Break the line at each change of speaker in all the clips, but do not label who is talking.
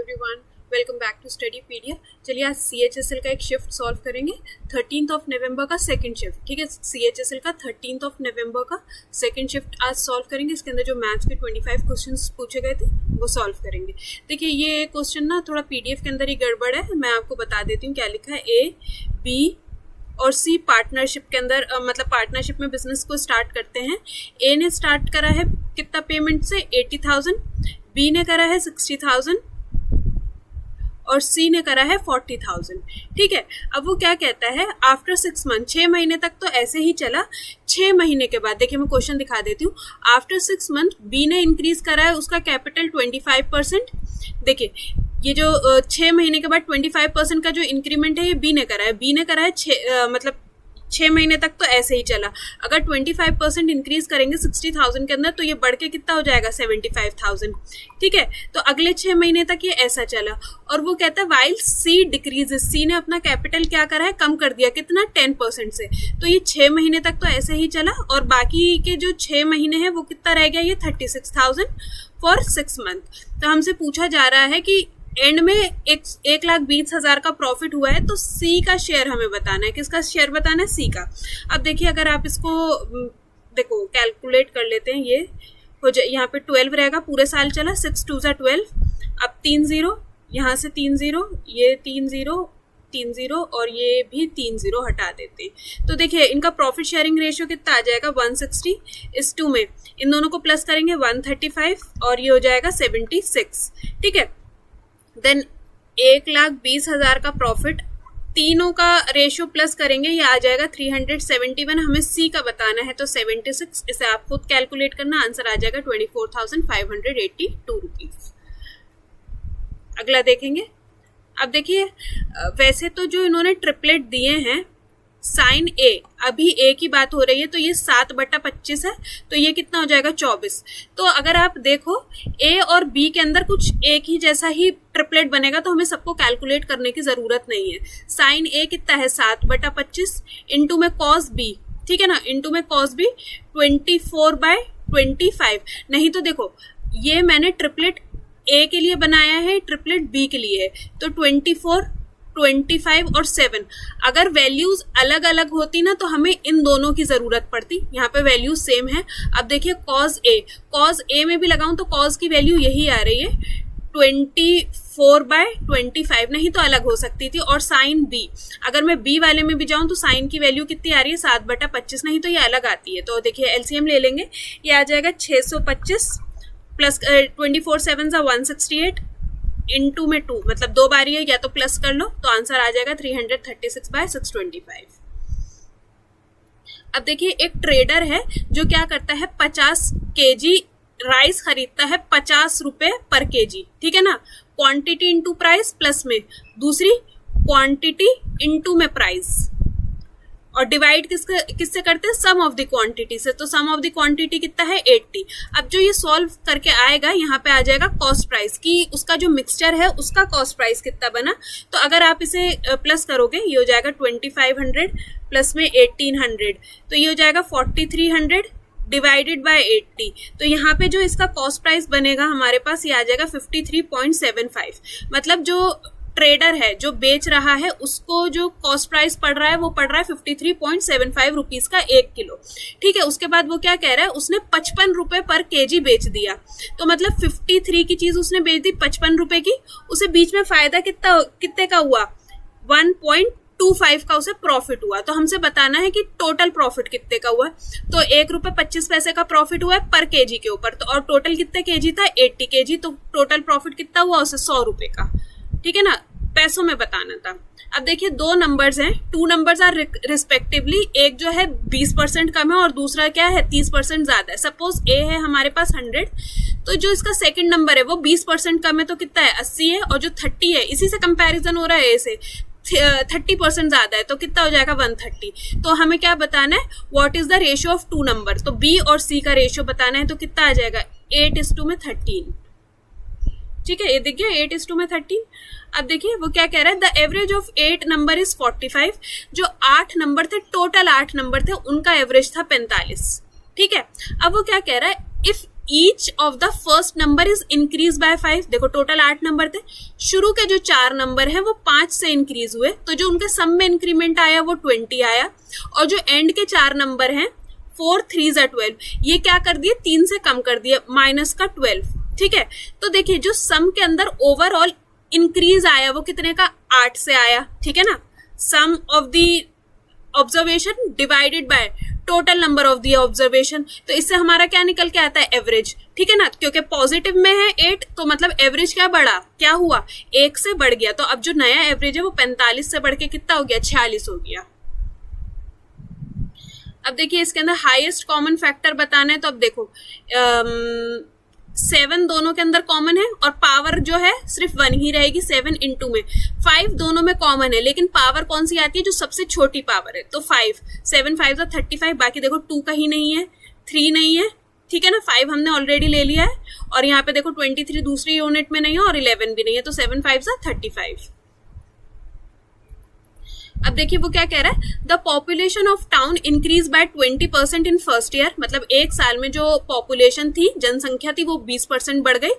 Everyone, welcome back to Studypedia. चलिए आज CHSL का एक शिफ्ट सॉल्व करेंगे 13 नवंबर का सेकंड शिफ्ट। ठीक है, CHSL का 13 नवंबर का सेकंड शिफ्ट आज सॉल्व करेंगे। इसके अंदर जो मैथ्स के 25 क्वेश्चंस पूछे गए थे वो सॉल्व करेंगे। देखिए ये क्वेश्चन ना थोड़ा PDF के अंदर ही गड़बड़ है, मैं आपको बता देती हूँ क्या लिखा है। A, B और C पार्टनरशिप के अंदर मतलब पार्टनरशिप में बिजनेस को स्टार्ट करते हैं। A ने स्टार्ट करा है कितना पेमेंट से 80,000, B ने करा है 60,000 और C ने करा है 40,000। ठीक है, अब वो क्या कहता है, आफ्टर 6 मंथ, 6 महीने तक तो ऐसे ही चला। 6 महीने के बाद देखिए मैं क्वेश्चन दिखा देती हूँ। आफ्टर 6 मंथ B ने इंक्रीज करा है उसका कैपिटल 25%। देखिए ये जो 6 महीने के बाद 25% का जो इंक्रीमेंट है ये B ने करा है। B ने करा है मतलब 6 महीने तक तो ऐसे ही चला। अगर 25% इंक्रीज करेंगे 60,000 के अंदर तो ये बढ़ के कितना हो जाएगा 75,000। ठीक है, तो अगले 6 महीने तक ये ऐसा चला और वो कहता है वाइल C डिक्रीजेस, C ने अपना कैपिटल क्या करा है, कम कर दिया। कितना, 10% से। तो ये 6 महीने तक तो ऐसे ही चला और बाकी के जो 6 महीने हैं वो कितना रह गया, ये 36,000 फॉर 6 मंथ। तो हमसे पूछा जा रहा है कि एंड में 1,20,000 का प्रॉफिट हुआ है तो C का शेयर हमें बताना है। किसका शेयर बताना है, C का। अब देखिए अगर आप इसको देखो कैलकुलेट कर लेते हैं, ये हो जाए, यहाँ पे 12 रहेगा, पूरे साल चला, 6 2 12। अब 3 0, यहाँ से 3 0, ये 3 0 3 0 और ये भी 3 0 हटा देते हैं। तो देखिए इनका प्रॉफिट शेयरिंग रेशियो कितना आ जाएगा, 160:2 में इन दोनों को प्लस करेंगे 135 और ये हो जाएगा 76। ठीक है, देन 1,20,000 का प्रॉफिट, तीनों का रेशियो प्लस करेंगे, ये आ जाएगा 371। हमें C का बताना है तो 76, इसे आप खुद कैलकुलेट करना, आंसर आ जाएगा 24,582 रुपीज। अगला देखेंगे। अब देखिए वैसे तो जो इन्होंने ट्रिपलेट दिए हैं साइन A, अभी A की बात हो रही है तो ये 7/25 है, तो ये कितना हो जाएगा 24। तो अगर आप देखो A और B के अंदर कुछ एक ही जैसा ही ट्रिपलेट बनेगा तो हमें सबको कैलकुलेट करने की जरूरत नहीं है। साइन A कितना है 7/25 इंटू में कॉस B, ठीक है ना, इंटू में कॉस B 24/25। नहीं तो देखो ये मैंने ट्रिपलेट A के लिए बनाया है, ट्रिपलेट B के लिए है, तो 24, 25 और 7। अगर वैल्यूज अलग अलग होती ना तो हमें इन दोनों की जरूरत पड़ती, यहाँ पे वैल्यूज सेम है। अब देखिए कॉस A में भी लगाऊं तो कॉस की वैल्यू यही आ रही है 24/25, नहीं तो अलग हो सकती थी। और साइन B, अगर मैं B वाले में भी जाऊं तो साइन की वैल्यू कितनी आ रही है 7/25, नहीं तो ये अलग आती है। तो देखिए LCM ले लेंगे, ये आ जाएगा 625 प्लस 24 7 168 इंटू में 2, मतलब 2 बारी है, या तो प्लस कर लो तो आंसर आ जाएगा 336/625। अब देखिए एक ट्रेडर है जो क्या करता है 50 kg राइस खरीदता है 50 रुपए पर kg। ठीक है ना, क्वांटिटी इंटू प्राइस प्लस में, दूसरी क्वांटिटी इंटू में प्राइस, और डिवाइड किससे करते हैं, सम ऑफ द क्वांटिटी से। तो सम ऑफ द क्वांटिटी कितना है 80। अब जो ये सॉल्व करके आएगा यहाँ पे आ जाएगा कॉस्ट प्राइस की, उसका जो मिक्सचर है उसका कॉस्ट प्राइस कितना बना। तो अगर आप इसे प्लस करोगे ये हो जाएगा 2500 प्लस में 1800, तो ये हो जाएगा 4300 डिवाइडेड बाय 80। तो यहाँ पे जो इसका कॉस्ट प्राइस बनेगा हमारे पास ये आ जाएगा 53.75। मतलब जो ट्रेडर है जो बेच रहा है उसको जो कॉस्ट प्राइस पड़ रहा है वो पड़ रहा है 53.75 रुपीज का 1 किलो। ठीक है, उसके बाद वो क्या कह रहा है, उसने 55 रुपए पर केजी बेच दिया। तो मतलब 53 की चीज उसने बेच दी 55 रुपए की, उसे बीच में फायदा कितने का हुआ, 1.25 का उसे प्रॉफिट हुआ। तो हमसे बताना है कि टोटल प्रॉफिट कितने का हुआ। तो 1.25 रुपए का प्रॉफिट हुआ है पर केजी के ऊपर, तो और टोटल कितने केजी था 80 केजी, तो टोटल प्रॉफिट कितना हुआ उसे 100 रुपए का। ठीक है ना, पैसों में बताना था। अब देखिए 2 नंबर्स हैं, 2 नंबर्स आर रिस्पेक्टिवली, एक जो है 20% कम है और दूसरा क्या है 30% ज्यादा है। सपोज A है हमारे पास 100, तो जो इसका सेकंड नंबर है वो 20% कम है तो कितना है 80 है, और जो 30 है इसी से कंपैरिजन हो रहा है A से, 30% ज्यादा है तो कितना हो जाएगा 130। तो हमें क्या बताना है, what is the ratio of 2 number. तो B और C का रेशियो बताना है, तो कितना आ जाएगा 8:13। ठीक है, ये देखिए 8:13। अब देखिए वो क्या कह रहा है, the average of 8 number is 45। जो 8 नंबर थे, टोटल 8 नंबर थे, उनका एवरेज था 45। ठीक है, अब वो क्या कह रहा है, if each of the first number is increase by 5। देखो टोटल 8 नंबर थे, शुरू के जो 4 नंबर है वो 5 से इंक्रीज हुए, तो जो उनके सम में इंक्रीमेंट आया वो 20 आया, और जो एंड के 4 नंबर हैं 4 3 12, ये क्या कर दिए 3 से कम कर दिए, माइनस का 12। ठीक है, तो देखिए जो सम के अंदर ओवरऑल इंक्रीज आया वो कितने का 8 से आया। ठीक है ना, sum of the observation divided by total number of the observation, तो इससे हमारा क्या निकल के आता है एवरेज। ठीक है ना, क्योंकि पॉजिटिव में है 8 तो मतलब एवरेज क्या बढ़ा, क्या हुआ 1 से बढ़ गया, तो अब जो नया एवरेज है वो 45 से बढ़ के कितना हो गया 46 हो गया। अब देखिए इसके अंदर हाईएस्ट कॉमन फैक्टर बताना है, तो अब देखो 7 दोनों के अंदर कॉमन है और पावर जो है सिर्फ 1 ही रहेगी 7 इंटू में। 5 दोनों में कॉमन है लेकिन पावर कौन सी आती है, जो सबसे छोटी पावर है, तो 5 7 5 35, बाकी देखो 2 कहीं नहीं है, 3 नहीं है। ठीक है ना, 5 हमने ऑलरेडी ले लिया है, और यहाँ पे देखो 23 दूसरी यूनिट में नहीं है और 11 भी नहीं है, तो 7 5 35। अब देखिए वो क्या कह रहा है, the population of town increase by 20% in first year, मतलब एक साल में जो पॉपुलेशन थी, जनसंख्या थी, वो 20% बढ़ गई,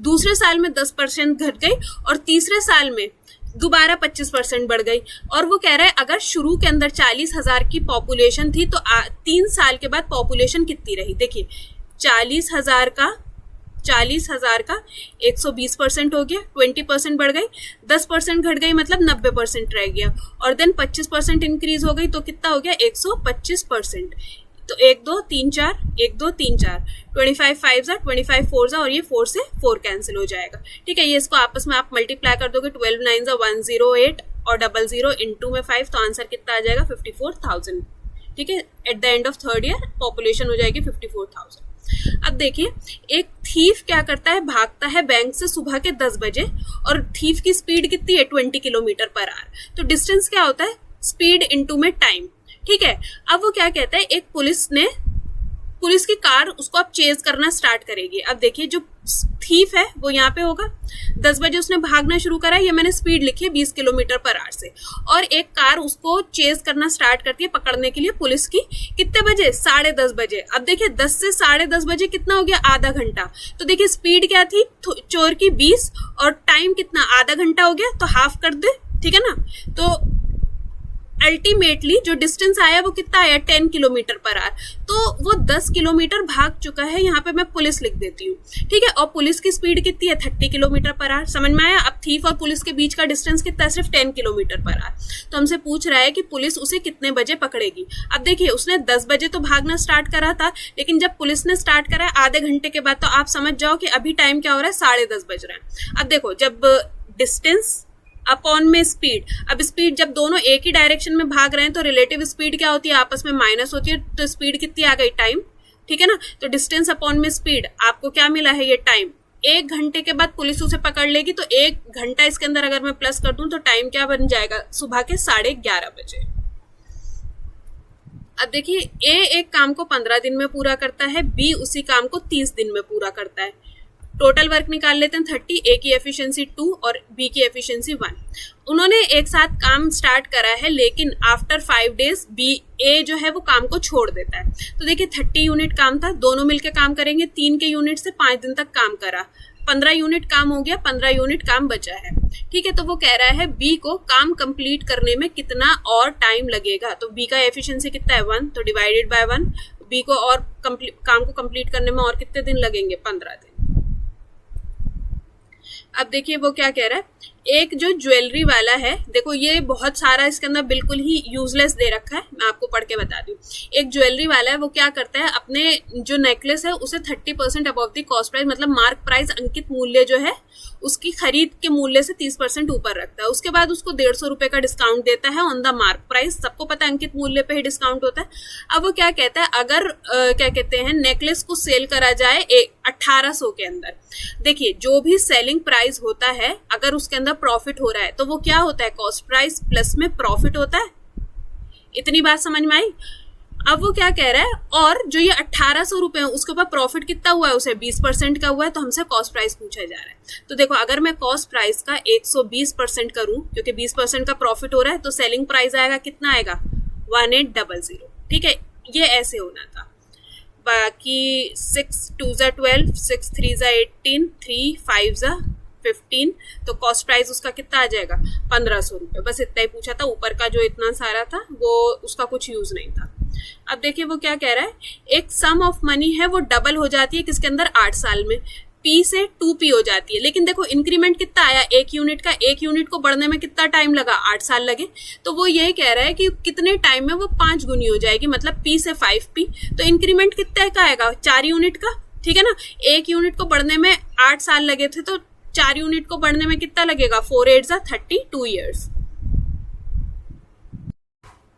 दूसरे साल में 10% घट गई, और तीसरे साल में दोबारा 25% बढ़ गई। और वो कह रहा है अगर शुरू के अंदर 40,000 की पॉपुलेशन थी तो 3 साल के बाद पॉपुलेशन कितनी रही। देखिए 40,000 का 120% हो गया, 20% बढ़ गई, 10% घट गई मतलब 90% रह गया, और देन 25% इंक्रीज हो गई तो कितना हो गया 125%। तो 1 2 3 4 1 2 3 4 25 5 25 4 और ये 4 से 4 कैंसिल हो जाएगा। ठीक है, ये इसको आपस में आप मल्टीप्लाई कर दोगे, 12 9 108 और 00 इंटू में 5, तो आंसर कितना आ जाएगा 54,000। ठीक है, at the end of third year population हो जाएगी 54,000। अब देखिए एक थीफ क्या करता है, भागता है बैंक से सुबह के 10 बजे, और थीफ की स्पीड कितनी है 20 किलोमीटर पर आवर, तो डिस्टेंस क्या होता है स्पीड इनटू में टाइम। ठीक है, अब वो क्या कहता है, एक पुलिस की कार उसको अब चेज करना स्टार्ट करेगी। अब देखिए जो थीफ है वो यहाँ पे होगा, 10 बजे उसने भागना शुरू करा, ये मैंने स्पीड लिखी है 20 किलोमीटर पर आवर से, और एक कार उसको चेज करना स्टार्ट करती है पकड़ने के लिए पुलिस की, कितने बजे 10:30 बजे। अब देखिए 10 से 10:30 बजे कितना हो गया, आधा घंटा, तो देखिए स्पीड क्या थी चोर की 20 और टाइम कितना आधा घंटा हो गया, तो हाफ कर दे। ठीक है ना, तो अल्टीमेटली जो डिस्टेंस आया वो कितना आया 10 किलोमीटर पर आवर, तो वो 10 किलोमीटर भाग चुका है। यहाँ पे मैं पुलिस लिख देती हूँ। ठीक है, और पुलिस की स्पीड कितनी है 30 किलोमीटर पर आवर, समझ में आया। अब थीफ और पुलिस के बीच का डिस्टेंस कितना है, सिर्फ 10 किलोमीटर पर आवर, तो हमसे पूछ रहा है कि पुलिस उसे कितने बजे पकड़ेगी। अब देखिए उसने 10 बजे तो भागना स्टार्ट करा था, लेकिन जब पुलिस ने स्टार्ट करा आधे घंटे के बाद, तो आप समझ जाओ कि अभी टाइम क्या हो रहा है 10:30 बज रहा है। अब देखो जब डिस्टेंस अपॉन में स्पीड, अब स्पीड जब दोनों एक ही डायरेक्शन में भाग रहे हैं तो रिलेटिव स्पीड क्या होती है, आपस में माइनस होती है, तो स्पीड कितनी आ गई टाइम। ठीक है ना, तो डिस्टेंस अपॉन में स्पीड आपको क्या मिला है, ये टाइम। 1 घंटे के बाद पुलिस उसे पकड़ लेगी, तो 1 घंटा इसके अंदर अगर मैं प्लस कर दूं तो टाइम क्या बन जाएगा, सुबह के 11:30 बजे। अब देखिए ए एक काम को 15 दिन में पूरा करता है, बी उसी काम को 30 दिन में पूरा करता है। टोटल वर्क निकाल लेते हैं 30, ए की एफिशिएंसी 2 और बी की एफिशिएंसी 1। उन्होंने एक साथ काम स्टार्ट करा है, लेकिन आफ्टर 5 डेज बी ए जो है वो काम को छोड़ देता है। तो देखिए 30 यूनिट काम था, दोनों मिलकर काम करेंगे, 3 के यूनिट से 5 दिन तक काम करा, 15 यूनिट काम हो गया, 15 यूनिट काम बचा है। ठीक है, तो वो कह रहा है बी को काम कंप्लीट करने में कितना और टाइम लगेगा, तो बी का एफिशिएंसी कितना है 1, तो डिवाइडेड बाय 1, बी को और काम को कंप्लीट करने में और कितने दिन लगेंगे 15 दिन। अब देखिए वो क्या कह रहा है, एक जो ज्वेलरी वाला है, देखो ये बहुत सारा इसके अंदर बिल्कुल ही यूजलेस दे रखा है, मैं आपको पढ़ के बता दूं। एक ज्वेलरी वाला है, वो क्या करता है, अपने जो नेकलेस है उसे 30% अबव द कॉस्ट प्राइस, मतलब मार्क प्राइस अंकित मूल्य जो है उसकी खरीद के मूल्य से 30% ऊपर रखता है। उसके बाद उसको 150 रुपए का डिस्काउंट देता है ऑन द मार्क प्राइस। सबको पता है अंकित मूल्य पे ही डिस्काउंट होता है। अब वो क्या कहता है, अगर क्या कहते हैं नेकलेस को सेल करा जाए 1800 के अंदर, देखिए जो भी सेलिंग प्राइस होता है अगर उसके अंदर प्रॉफिट हो रहा है तो वो क्या होता है, कॉस्ट प्राइस प्लस में प्रॉफिट होता है। इतनी बात समझ में आई। अब वो क्या कह रहा है, और जो ये 1800 रुपए है उसके ऊपर प्रॉफिट कितना हुआ है, उसे 20% का हुआ है, तो हमसे कॉस्ट प्राइस पूछा जा रहा है। तो देखो अगर मैं कॉस्ट प्राइस का 120% करूं, क्योंकि 20% का प्रॉफिट हो रहा है, तो सेलिंग प्राइस आएगा कितना आएगा 1800। ठीक है, ये ऐसे होना था बाकी 6 2 ज़ा 12, 6 3 ज़ा 18, 3 5 ज़ा 15, तो कॉस्ट प्राइस उसका कितना आ जाएगा 1500 रुपये। बस इतना ही पूछा था, ऊपर का जो इतना सारा था वो उसका कुछ यूज नहीं था। अब देखिए वो क्या कह रहा है, एक सम ऑफ मनी है वो डबल हो जाती है किसके अंदर 8 साल में, P से 2P हो जाती है। लेकिन देखो इंक्रीमेंट कितना आया एक यूनिट का, एक यूनिट को बढ़ने में कितना टाइम लगा 8 साल लगे। तो वो यही कह रहा है कि कितने टाइम में वो 5 गुनी हो जाएगी, मतलब P से 5P। तो इंक्रीमेंट कितने का आएगा 4 यूनिट का, ठीक है ना। एक यूनिट को बढ़ने में 8 साल लगे थे, तो 4 यूनिट को बढ़ने में कितना लगेगा 4 8 ज़ा 32 ईयर्स।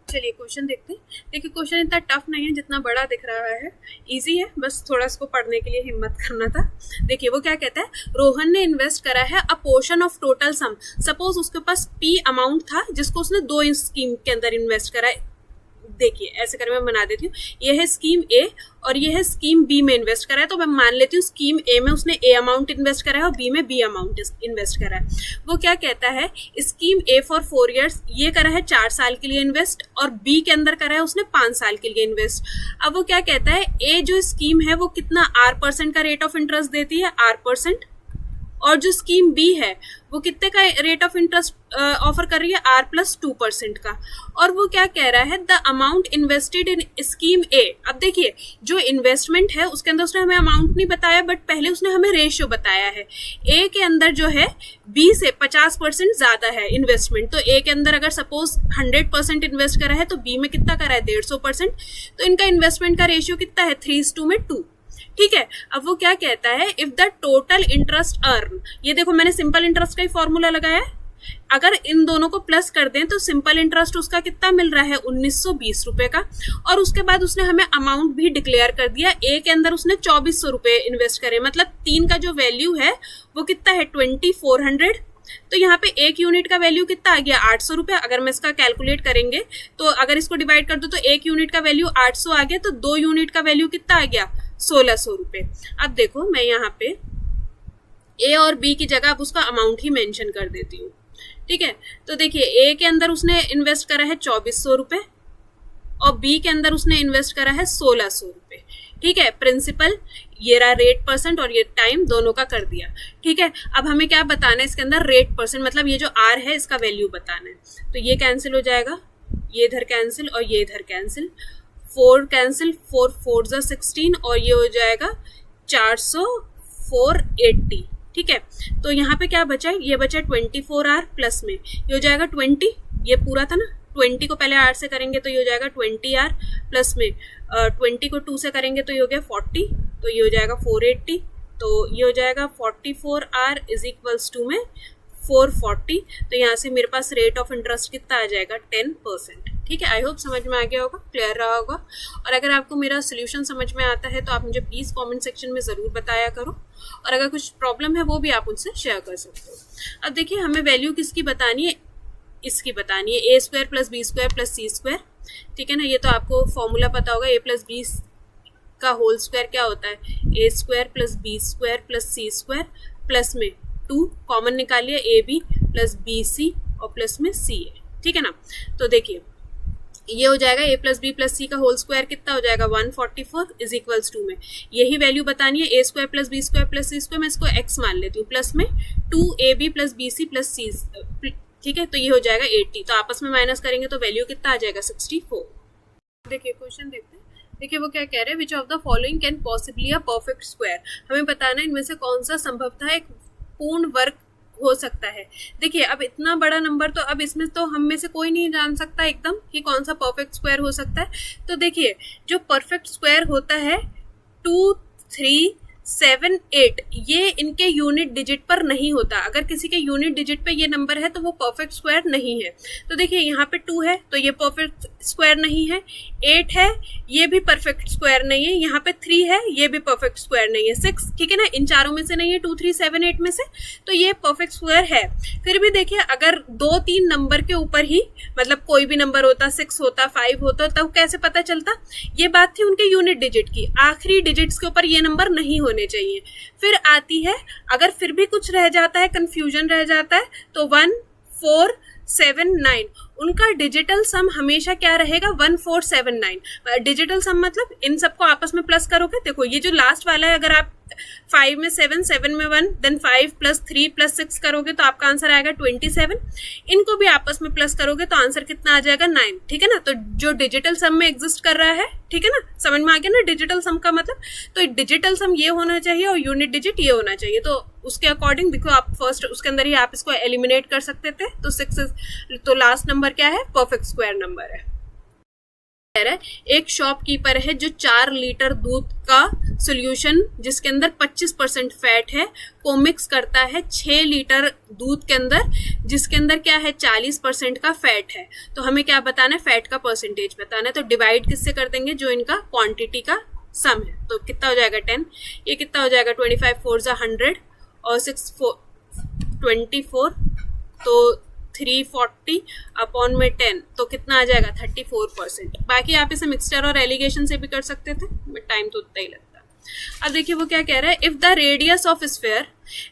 चलिए क्वेश्चन देखते हैं। देखिए क्वेश्चन इतना टफ नहीं है जितना बड़ा दिख रहा है, इजी है, बस थोड़ा इसको पढ़ने के लिए हिम्मत करना था। देखिए वो क्या कहता है, रोहन ने इन्वेस्ट करा है अ portion of total sum. Suppose उसके पास P अमाउंट था जिसको उसने 2 स्कीम के अंदर इन्वेस्ट करा है। देखिए ऐसे कर मैं बना देती हूँ, ये है स्कीम ए और ये है स्कीम बी में इन्वेस्ट करा है। तो मैं मान लेती हूँ स्कीम ए में उसने ए अमाउंट इन्वेस्ट करा है और बी में बी अमाउंट इन्वेस्ट करा है। वो क्या कहता है, स्कीम ए फॉर 4 ईयर्स, ये करा है 4 साल के लिए इन्वेस्ट, और बी के अंदर करा है उसने 5 साल के लिए इन्वेस्ट। अब वो क्या कहता है, ए जो स्कीम है वो कितना R% का रेट ऑफ इंटरेस्ट देती है, R%, और जो स्कीम बी है वो कितने का रेट ऑफ इंटरेस्ट ऑफर कर रही है, R+2% का। और वो क्या कह रहा है, the amount invested in scheme A. अब देखिए जो इन्वेस्टमेंट है उसके अंदर उसने हमें अमाउंट नहीं बताया, बट पहले उसने हमें रेशियो बताया है। ए के अंदर जो है बी से 50% ज्यादा है इन्वेस्टमेंट, तो ए के अंदर अगर सपोज 100% इन्वेस्ट करा है तो बी में कितना करा है 150%। तो इनका इन्वेस्टमेंट का रेशियो कितना है 3:2। ठीक है। अब वो क्या कहता है, if the total interest earn, ये देखो मैंने सिंपल इंटरेस्ट का ही फॉर्मूला लगाया है, अगर इन दोनों को प्लस कर दें तो सिंपल इंटरेस्ट उसका कितना मिल रहा है 1920 रुपए का। और उसके बाद उसने हमें अमाउंट भी डिक्लेयर कर दिया, ए के अंदर उसने 2400 रुपए इन्वेस्ट करे, मतलब 3 का जो वैल्यू है वो कितना है 2400। तो यहाँ पे एक यूनिट का वैल्यू कितना आ गया 800 रुपये। अगर मैं इसका कैलकुलेट करेंगे तो अगर इसको डिवाइड कर दो तो एक यूनिट का वैल्यू 800 आ गया, तो 2 यूनिट का वैल्यू कितना आ गया 1600 रुपये। अब देखो मैं यहाँ पे ए और बी की जगह अब उसका अमाउंट ही मेंशन कर देती हूँ, ठीक है। तो देखिए ए के अंदर उसने इन्वेस्ट करा है 2400 रुपये और बी के अंदर उसने इन्वेस्ट करा है 1600 रुपये, ठीक है। प्रिंसिपल ये रहा रेट परसेंट और ये टाइम दोनों का कर दिया, ठीक है। अब हमें क्या बताना है इसके अंदर, रेट परसेंट, मतलब ये जो आर है इसका वैल्यू बताना है। तो ये कैंसिल हो जाएगा, ये इधर कैंसिल और ये इधर कैंसिल, 4 कैंसिल, 4 4 ज़ा 16 और ये हो जाएगा 400 480, ठीक है। तो यहाँ पे क्या बचा, ये बचा 24R प्लस में ये हो जाएगा 20, ये पूरा था ना, 20 को पहले R से करेंगे तो ये हो जाएगा 20R प्लस में 20 को 2 से करेंगे तो ये हो गया 40, तो ये हो जाएगा 480, तो ये हो जाएगा 44R इज इक्वल्स टू में 440। तो यहाँ से मेरे पास रेट ऑफ इंटरेस्ट कितना आ जाएगा 10%, ठीक है। आई होप समझ में आ गया होगा, क्लियर रहा होगा। और अगर आपको मेरा सोल्यूशन समझ में आता है तो आप मुझे प्लीज़ कमेंट सेक्शन में ज़रूर बताया करो, और अगर कुछ प्रॉब्लम है वो भी आप मुझसे शेयर कर सकते हो। अब देखिए हमें वैल्यू किसकी बतानी है, इसकी बतानी है, a square plus B square plus C square, ठीक है ना। ये तो आपको फॉर्मूला पता होगा, a प्लस बी का होल स्क्वायर क्या होता है, a square plus B square plus C square plus में 2 कॉमन निकालिए, A B plus B C और प्लस में सी ए, ठीक है ना। तो देखिए ये हो जाएगा a प्लस बी प्लस सी का होल स्क्वायर कितना हो जाएगा 144 इज इक्वल्स टू में यही वैल्यू बतानी है, a square plus B square plus C square, मैं इसको x मान लेती हूँ, प्लस में 2ab plus B C plus C, ठीक है। तो ये हो जाएगा 80, तो आपस में माइनस करेंगे तो वैल्यू कितना आ जाएगा 64। देखिए क्वेश्चन देखते हैं। देखिए वो क्या कह रहे हैं, which of the following can possibly a perfect square. हमें बताना है इनमें से कौन सा संभवतः एक पूर्ण वर्ग हो सकता है। देखिए अब इतना बड़ा नंबर, तो अब इसमें तो हम में से कोई नहीं जान सकता एकदम कि कौन सा परफेक्ट स्क्वायर हो सकता है। तो देखिए जो परफेक्ट स्क्वायर होता है 2 3 7 8, ये इनके यूनिट डिजिट पर नहीं होता। अगर किसी के यूनिट डिजिट पे ये नंबर है तो वो परफेक्ट स्क्वायर नहीं है। तो देखिए यहाँ पे 2 है तो ये परफेक्ट स्क्वायर नहीं है, 8 है ये भी परफेक्ट स्क्वायर नहीं है, यहाँ पे 3 है ये भी परफेक्ट स्क्वायर नहीं है, 6, ठीक है ना, इन चारों में से नहीं है, 2 3 7 8 में से, तो ये परफेक्ट स्क्वायर है। फिर भी देखिए अगर 2-3 नंबर के ऊपर ही, मतलब कोई भी नंबर होता, 6 होता, 5 होता, तब कैसे पता चलता। ये बात थी उनके यूनिट डिजिट की, आखिरी डिजिट्स के ऊपर ये नंबर नहीं होने चाहिए। फिर आती है, अगर फिर भी कुछ रह जाता है, कंफ्यूजन रह जाता है, तो 1 4 1479, उनका डिजिटल सम हमेशा क्या रहेगा 1479। डिजिटल सम मतलब इन सबको आपस में प्लस करोगे, देखो ये जो लास्ट वाला है, अगर आप 5 में 7, 7 में 1, देन 5 + 3 + 6 करोगे तो आपका आंसर आएगा 27। इनको भी आपस में प्लस करोगे तो आंसर कितना आ जाएगा 9, ठीक है ना। तो जो डिजिटल सम में एग्जिस्ट कर रहा है, ठीक है ना, समझ में आ गया ना डिजिटल सम का मतलब। तो डिजिटल सम ये होना चाहिए और यूनिट डिजिट ये होना चाहिए। तो उसके अकॉर्डिंग देखो आप फर्स्ट उसके अंदर ही आप इसको एलिमिनेट कर सकते थे। तो 6 तो लास्ट नंबर क्या है, परफेक्ट स्क्वायर नंबर है। एक शॉपकीपर है जो 4 लीटर दूध का सॉल्यूशन जिसके अंदर 25% फैट है को मिक्स करता है 6 लीटर दूध के अंदर जिसके अंदर क्या है 40% का फैट है। तो हमें क्या बताना है, फैट का परसेंटेज बताना है। तो डिवाइड किससे कर देंगे, जो इनका क्वांटिटी का सम है। तो कितना हो जाएगा 10, ये कितना हो जाएगा 25 4 100 और 6 4 24, तो 340 अपॉन में 10, तो कितना आ जाएगा 34%। बाकी आप इसे मिक्सचर और एलिगेशन से भी कर सकते थे, बट टाइम तो उतना ही लगता है। अब देखिए वो क्या कह रहा है, if the radius of sphere,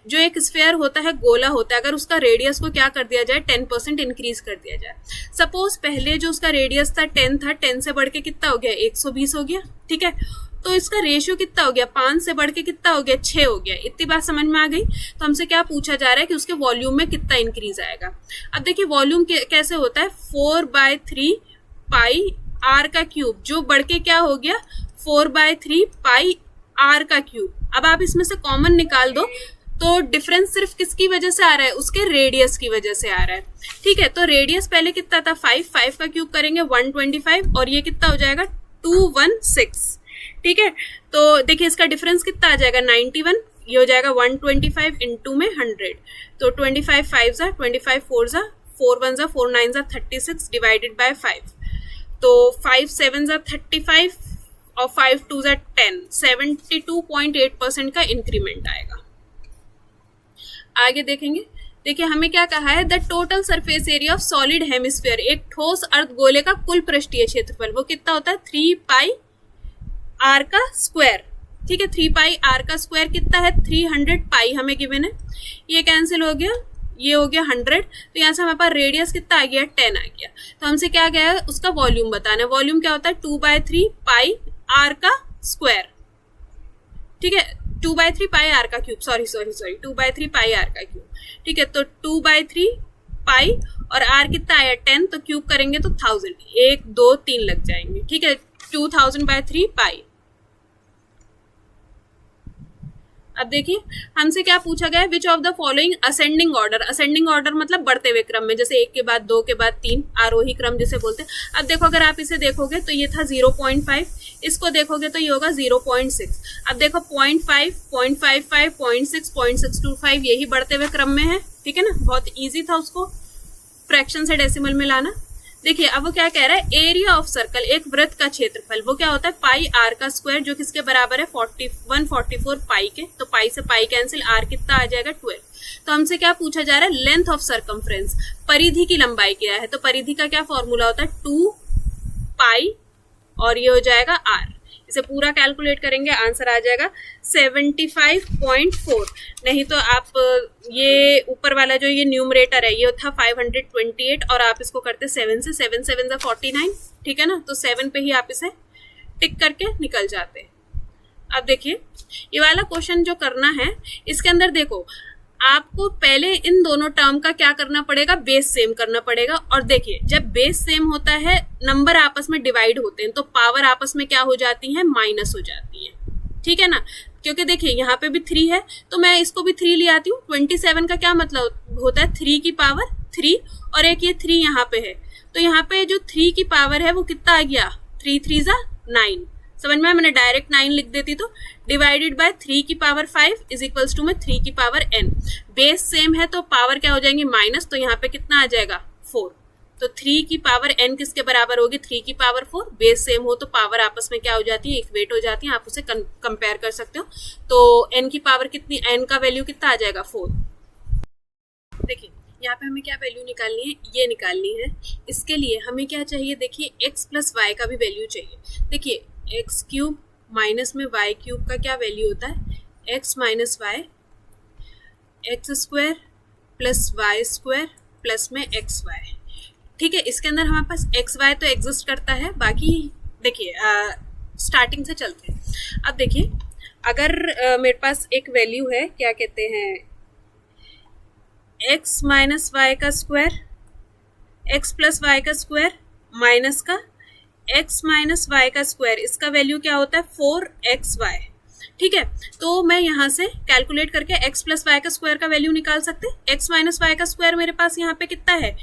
जो एक स्फेयर होता है, गोला होता है, अगर उसका रेडियस को क्या कर दिया जाए 10% इंक्रीज कर दिया जाए। सपोज पहले जो उसका रेडियस था 10 था, 10 से बढ़ के कितना हो गया 120 हो गया, ठीक है। तो इसका रेशियो कितना हो गया, 5 से बढ़ के कितना हो गया 6 हो गया। इतनी बात समझ में आ गई। तो हमसे क्या पूछा जा रहा है कि उसके वॉल्यूम में कितना इंक्रीज आएगा। अब देखिए वॉल्यूम कैसे होता है, 4/3 पाई आर का क्यूब, जो बढ़ के क्या हो गया 4/3 पाई आर का क्यूब। अब आप इसमें से कॉमन निकाल दो तो डिफरेंस सिर्फ किसकी वजह से आ रहा है, उसके रेडियस की वजह से आ रहा है, ठीक है। तो रेडियस पहले कितना था 5 का क्यूब करेंगे 125 और ये कितना हो जाएगा 216, ठीक है। तो देखिए इसका डिफरेंस कितना आ जाएगा 91, ये हो जाएगा 125 इंटू में 100, तो 25 5 25 4 4 1 4 9 36 डिवाइडेड बाय 5, तो 5 7 35 और 5 2 10, 72.8% का इंक्रीमेंट आएगा। आगे देखेंगे, देखिए हमें क्या कहा है, the total surface area of solid hemisphere, एक ठोस अर्धगोले का कुल पृष्ठीय क्षेत्रफल वो कितना होता है 3 पाई आर का स्क्वायर, ठीक है। 3 पाई आर का स्क्वायर कितना है 300 पाई हमें गिवन है, ये कैंसिल हो गया, ये हो गया 100, तो यहाँ से हमारे पास रेडियस कितना आ गया 10 आ गया। तो हमसे क्या गया है, उसका वॉल्यूम बताना है। वॉल्यूम क्या होता है 2/3 पाई आर का स्क्वायर, ठीक है, 2/3 पाई आर का क्यूब, सॉरी 2/3 पाई आर का क्यूब, ठीक है। तो 2/3 पाई और आर कितना आया 10, तो क्यूब करेंगे तो 1000, 1 2 3 लग जाएंगे, ठीक है। 2000/3 पाई। अब देखिए हमसे क्या पूछा गया है, which of the following ascending order, ascending order मतलब बढ़ते हुए क्रम में, जैसे 1 के बाद 2 के बाद 3, आरोही क्रम जिसे बोलते हैं। अब देखो अगर आप इसे देखोगे तो ये था 0.5, इसको देखोगे तो ये होगा 0.6। अब देखो 0.5 0.55 0.6 0.625 यही बढ़ते हुए क्रम में है, ठीक है ना। बहुत ईजी था उसको फ्रैक्शन से डेसिमल में लाना। देखिए अब वो क्या कह रहा है, एरिया ऑफ सर्कल, एक वृत्त का क्षेत्रफल वो क्या होता है पाई आर का स्क्वायर, जो किसके बराबर है 144 पाई के। तो पाई से पाई कैंसिल, आर कितना आ जाएगा 12। तो हमसे क्या पूछा जा रहा है, लेंथ ऑफ सर्कमफ्रेंस, परिधि की लंबाई क्या है। तो परिधि का क्या फॉर्मूला होता है 2 पाई और ये हो जाएगा आर। इसे पूरा कैलकुलेट करेंगे आंसर आ जाएगा 75.4। नहीं तो आप ये ऊपर वाला जो ये न्यूमरेटर है ये था 528 और आप इसको करते 7 से, 7 7 49, ठीक है ना। तो 7 पे ही आप इसे टिक करके निकल जाते हैं। अब देखिए ये वाला क्वेश्चन जो करना है इसके अंदर देखो आपको पहले इन दोनों टर्म का क्या करना पड़ेगा, बेस सेम करना पड़ेगा। और देखिए जब बेस सेम होता है नंबर आपस में डिवाइड होते हैं तो पावर आपस में क्या हो जाती है, माइनस हो जाती है, ठीक है ना। क्योंकि देखिए यहाँ पे भी 3 है तो मैं इसको भी 3 ले आती हूँ। 27 का क्या मतलब होता है 3 की पावर 3 और एक ये 3 यहाँ पे है, तो यहाँ पे जो 3 की पावर है वो कितना आ गया 3 3 9। समझ में, मैंने डायरेक्ट 9 लिख देती तो डिवाइडेड बाय 3 की पावर 5 इज इक्वल्स टू में 3 की पावर n। बेस सेम है तो पावर क्या हो जाएंगी माइनस, तो यहाँ पे कितना आ जाएगा 4। तो 3 की पावर n किसके बराबर होगी 3 की पावर 4। बेस सेम हो तो पावर आपस में क्या हो जाती है, इक्वेट हो जाती है, आप उसे कंपेयर कर सकते हो। तो n की पावर कितनी, n का वैल्यू कितना आ जाएगा 4। देखिए यहाँ पे हमें क्या वैल्यू निकालनी है, ये निकालनी है। इसके लिए हमें क्या चाहिए, देखिए x प्लस वाई का भी वैल्यू चाहिए। देखिए एक्स क्यूब माइनस में वाई क्यूब का क्या वैल्यू होता है, X minus Y, X square plus Y square plus में एक्स वाई। ठीक है, इसके अंदर हमारे पास एक्स वाई तो एग्जिस्ट करता है, बाकी देखिए स्टार्टिंग से चलते हैं। अब देखिए अगर मेरे पास एक वैल्यू है, क्या कहते हैं, एक्स माइनस वाई का स्क्वायर, एक्स प्लस वाई का स्क्वायर माइनस का एक्स माइनस वाई का स्क्वायर, इसका वैल्यू क्या होता है 4xy। ठीक है, तो मैं यहाँ से कैलकुलेट करके x प्लस वाई का स्क्वायर का वैल्यू निकाल सकते हैं। x माइनस वाई का स्क्वायर मेरे पास यहाँ पे कितना है,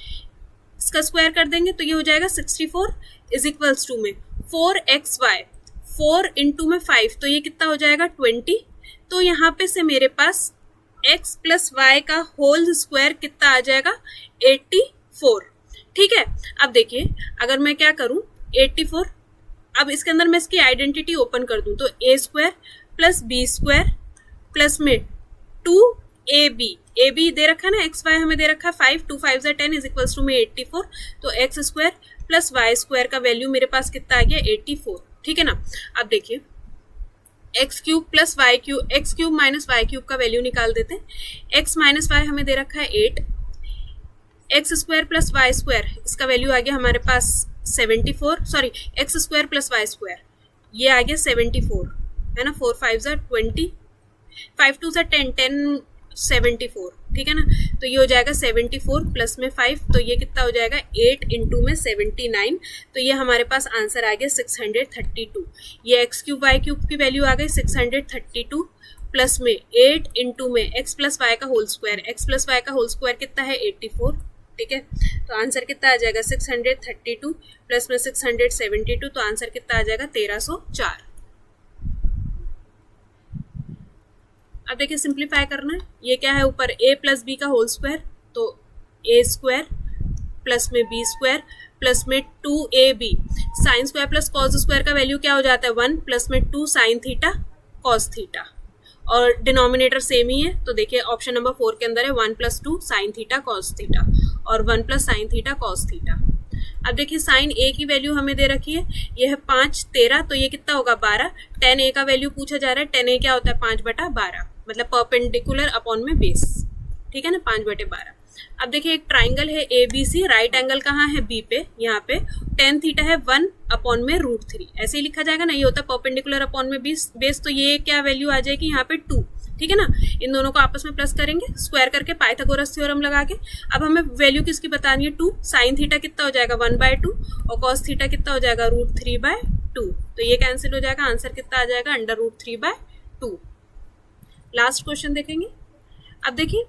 इसका स्क्वायर कर देंगे तो ये हो जाएगा 64 इज इक्वल्स टू में 4xy, 4 इंटू में 5 तो ये कितना हो जाएगा 20। तो यहाँ पे से मेरे पास x प्लस वाई का होल स्क्वायर कितना आ जाएगा 84। ठीक है, अब देखिए अगर मैं क्या करूं 84, अब इसके अंदर मैं इसकी आइडेंटिटी ओपन कर दूं तो A square plus B square plus में 2ab, ए बी दे रखा है ना, एक्स वाई हमें दे रखा है 5, 2 5 10 इज इक्वल्स टू में 84। तो X square plus Y square का वैल्यू मेरे पास कितना आ गया 84। ठीक है ना, अब देखिए X cube plus Y cube, X cube minus Y cube का वैल्यू निकाल देते हैं। एक्स माइनस वाई हमें दे रखा है 8, X square plus Y square, इसका वैल्यू आ गया हमारे पास 74, sorry X square plus Y square, ये आ गया 74 है ना, 4 5 20, 5 2 10 10 74। ठीक है ना, तो ये हो जाएगा 74 प्लस में 5, तो ये कितना हो जाएगा 8 इंटू में 79, तो ये हमारे पास आंसर आ गया 632। ये एक्स क्यूब वाई क्यूब की वैल्यू आ गई 632 प्लस में 8 इंटू में एक्स प्लस वाई का whole square, X plus Y का होल स्क्वायर कितना है 84। ठीक है, तो आंसर कितना आ जाएगा 632 प्लस में 672, तो आंसर कितना आ जाएगा 1304। अब देखिए सिंप्लीफाई करना है, ये क्या है ऊपर a प्लस बी का होल स्क्वायर, तो a स्क्वायर प्लस में b स्क्वायर प्लस में 2ab, sine square plus cos square का वैल्यू क्या हो जाता है 1 प्लस में 2 साइन थीटा कॉस थीटा, और डिनोमिनेटर सेम ही है। तो देखिए ऑप्शन नंबर 4 के अंदर है 1 plus 2 sine theta cos theta और 1 plus sine theta cos theta. अब देखिए साइन ए की वैल्यू हमें दे रखी है, ये है 5 13, तो ये कितना होगा 12। टेन ए का वैल्यू पूछा जा रहा है, टेन ए क्या होता है 5/12, मतलब परपेंडिकुलर अपॉन में बेस। ठीक है ना, 5/12। अब देखिए एक ट्राइंगल है A B C, right angle कहाँ है बी पे, यहाँ पे टेन थीटा है 1 अपॉन में √3, ऐसे ही लिखा जाएगा ना, ये होता है परपेंडिकुलर अपॉन में बेस, तो ये क्या वैल्यू आ जाएगी यहाँ पे 2। ठीक है ना, इन दोनों को आपस में प्लस करेंगे स्क्वायर करके पाइथागोरस थ्योरम लगा के। अब हमें वैल्यू किसकी बतानी है 2, साइन थीटा कितना हो जाएगा 1/2 और कॉस थीटा कितना हो जाएगा √3/2, तो ये कैंसिल हो जाएगा, आंसर कितना आ जाएगा √3/2। लास्ट क्वेश्चन देखेंगे। अब देखिए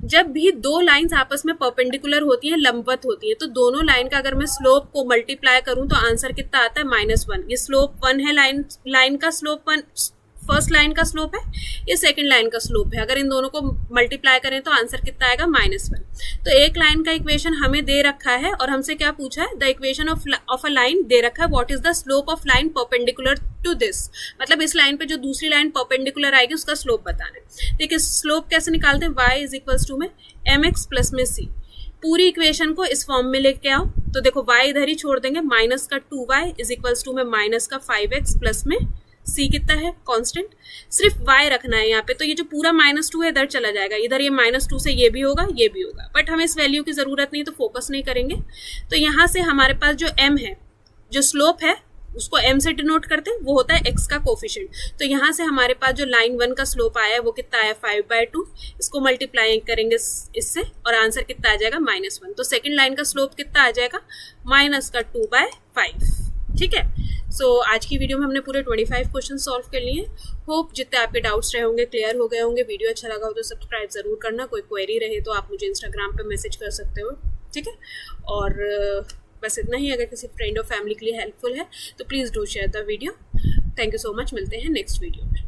जब भी दो लाइंस आपस में परपेंडिकुलर होती हैं, लंबवत होती हैं, तो दोनों लाइन का अगर मैं स्लोप को मल्टीप्लाई करूं तो आंसर कितना आता है -1। ये स्लोप 1 है, लाइन का स्लोप 1, फर्स्ट लाइन का स्लोप है, ये सेकंड लाइन का स्लोप है। अगर इन दोनों को मल्टीप्लाई करें तो आंसर कितना आएगा -1। तो एक लाइन का इक्वेशन हमें दे रखा है और हमसे क्या पूछा है, the equation of a line दे रखा है, what is the slope of line perpendicular to this, मतलब इस लाइन पे जो दूसरी लाइन परपेंडिकुलर आएगी उसका स्लोप बताना है। देखिए स्लोप कैसे निकालते हैं, y इज इक्वल्स टू में mx प्लस में c। पूरी इक्वेशन को इस फॉर्म में लेके आओ, तो देखो y इधर ही छोड़ देंगे, माइनस का 2y इज इक्वल्स टू में माइनस का 5x प्लस में c कितना है कांस्टेंट, सिर्फ y रखना है यहाँ पे, तो ये जो पूरा -2 है इधर चला जाएगा, इधर ये -2 से ये भी होगा ये भी होगा, बट हमें इस वैल्यू की जरूरत नहीं तो फोकस नहीं करेंगे। तो यहाँ से हमारे पास जो m है, जो स्लोप है उसको m से डिनोट करते हैं, वो होता है x का कोफिशिएंट। तो यहाँ से हमारे पास जो लाइन 1 का स्लोप आया है वो कितना आया 5/2, इसको मल्टीप्लाई करेंगे इससे और आंसर कितना आ जाएगा -1। तो सेकंड लाइन का स्लोप कितना आ जाएगा -2/5। ठीक है, सो आज की वीडियो में हमने पूरे 25 क्वेश्चन सॉल्व कर लिए। होप जितने आपके डाउट्स रहे होंगे क्लियर हो गए होंगे। वीडियो अच्छा लगा हो तो सब्सक्राइब जरूर करना, कोई क्वेरी रहे तो आप मुझे इंस्टाग्राम पे मैसेज कर सकते हो। ठीक है, और बस इतना ही। अगर किसी फ्रेंड और फैमिली के लिए हेल्पफुल है तो please do share the video. Thank you so much, मिलते हैं नेक्स्ट वीडियो में।